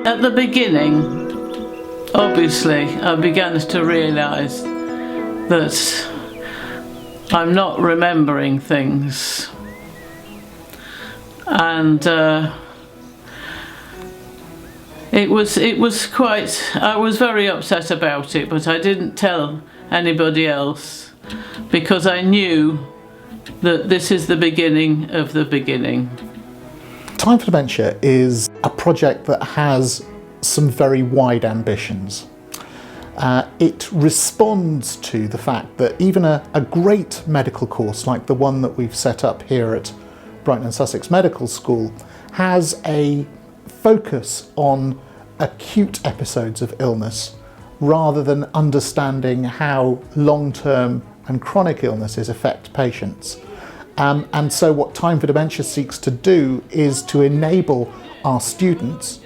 At the beginning, obviously, I began to realise that I'm not remembering things, and it was quite. I was very upset about it, but I didn't tell anybody else because I knew that this is the beginning of the beginning. Time for Dementia is a project that has some very wide ambitions. It responds to the fact that even a great medical course like the one that we've set up here at Brighton and Sussex Medical School has a focus on acute episodes of illness rather than understanding how long-term and chronic illnesses affect patients. And so what Time for Dementia seeks to do is to enable our students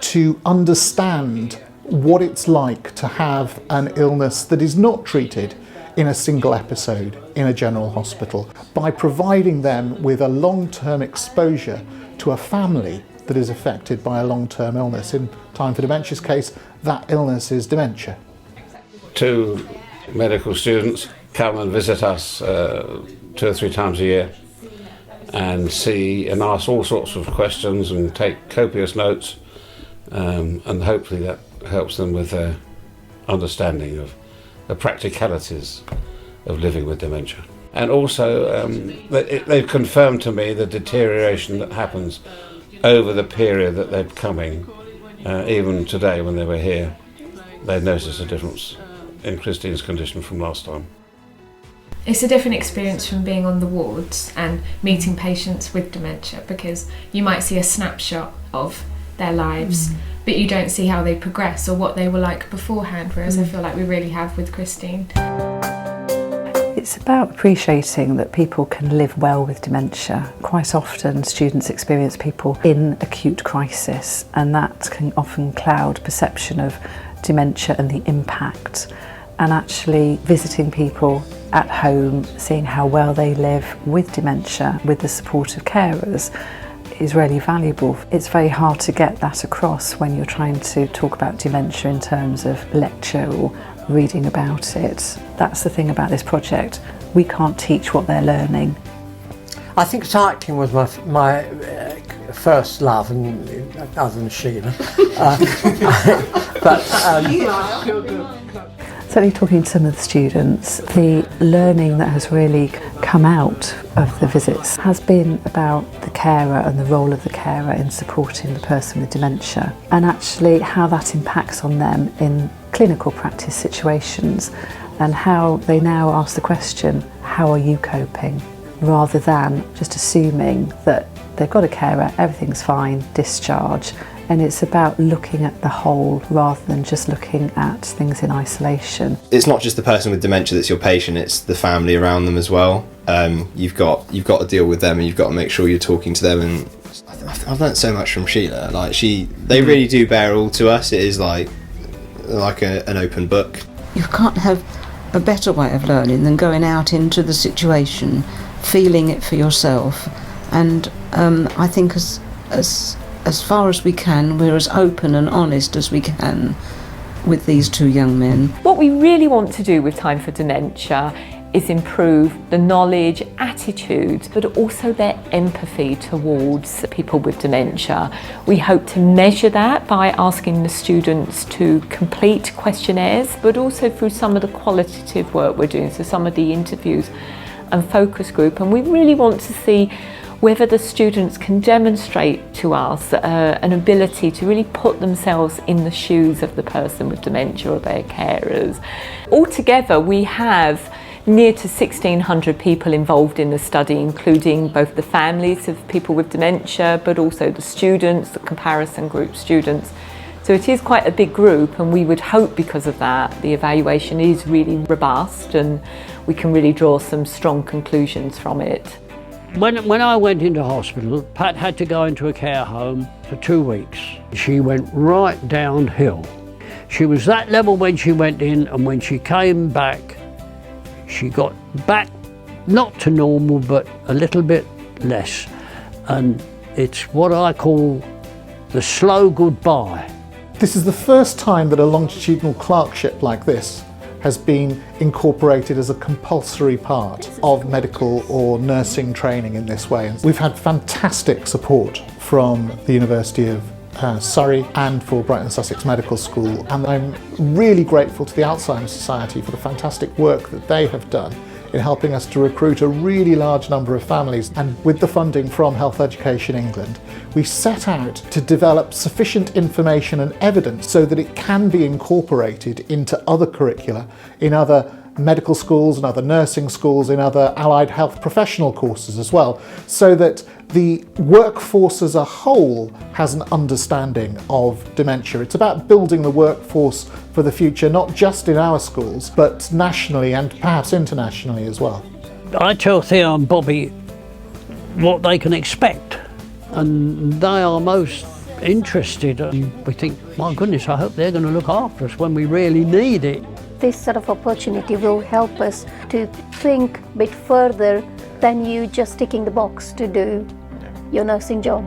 to understand what it's like to have an illness that is not treated in a single episode in a general hospital, by providing them with a long-term exposure to a family that is affected by a long-term illness. In Time for Dementia's case, that illness is dementia. 2 medical students come and visit us 2 or 3 times a year and see and ask all sorts of questions and take copious notes, and hopefully that helps them with their understanding of the practicalities of living with dementia. And also they've confirmed to me the deterioration that happens over the period that they're coming. Even today when they were here, they noticed a difference in Christine's condition from last time. It's a different experience from being on the wards and meeting patients with dementia, because you might see a snapshot of their lives, but you don't see how they progress or what they were like beforehand, whereas I feel like we really have with Christine. It's about appreciating that people can live well with dementia. Quite often students experience people in acute crisis, and that can often cloud perception of dementia and the impact. And actually visiting people at home, seeing how well they live with dementia, with the support of carers, is really valuable. It's very hard to get that across when you're trying to talk about dementia in terms of lecture or reading about it. That's the thing about this project. We can't teach what they're learning. I think cycling was my first love, and other than Sheila. Certainly talking to some of the students, the learning that has really come out of the visits has been about the carer and the role of the carer in supporting the person with dementia, and actually how that impacts on them in clinical practice situations, and how they now ask the question, how are you coping? Rather than just assuming that they've got a carer, everything's fine, discharge. And it's about looking at the whole rather than just looking at things in isolation. It's not just the person with dementia that's your patient, it's the family around them as well. You've got to deal with them, and you've got to make sure you're talking to them. And I've learnt so much from Sheila. They really do bear all to us. It is like an open book. You can't have a better way of learning than going out into the situation, feeling it for yourself. And I think as far as we can, we're as open and honest as we can with these 2 young men. What we really want to do with Time for Dementia is improve the knowledge, attitude, but also their empathy towards people with dementia. We hope to measure that by asking the students to complete questionnaires, but also through some of the qualitative work we're doing, so some of the interviews and focus group. And we really want to see whether the students can demonstrate to us an ability to really put themselves in the shoes of the person with dementia or their carers. Altogether, we have near to 1,600 people involved in the study, including both the families of people with dementia, but also the students, the comparison group students. So it is quite a big group, and we would hope because of that the evaluation is really robust and we can really draw some strong conclusions from it. When I went into hospital, Pat had to go into a care home for 2 weeks. She went right downhill. She was that level when she went in, and when she came back, she got back not to normal, but a little bit less. And it's what I call the slow goodbye. This is the first time that a longitudinal clerkship like this has been incorporated as a compulsory part of medical or nursing training in this way. And we've had fantastic support from the University of Surrey and for Brighton Sussex Medical School, and I'm really grateful to the Alzheimer's Society for the fantastic work that they have done in helping us to recruit a really large number of families. And with the funding from Health Education England, we set out to develop sufficient information and evidence so that it can be incorporated into other curricula, in other medical schools and other nursing schools, in other allied health professional courses as well, so that the workforce as a whole has an understanding of dementia. It's about building the workforce for the future, not just in our schools, but nationally and perhaps internationally as well. I tell Theo and Bobby what they can expect, and they are most interested. And we think, my goodness, I hope they're going to look after us when we really need it. This sort of opportunity will help us to think a bit further than you just ticking the box to do your nursing job.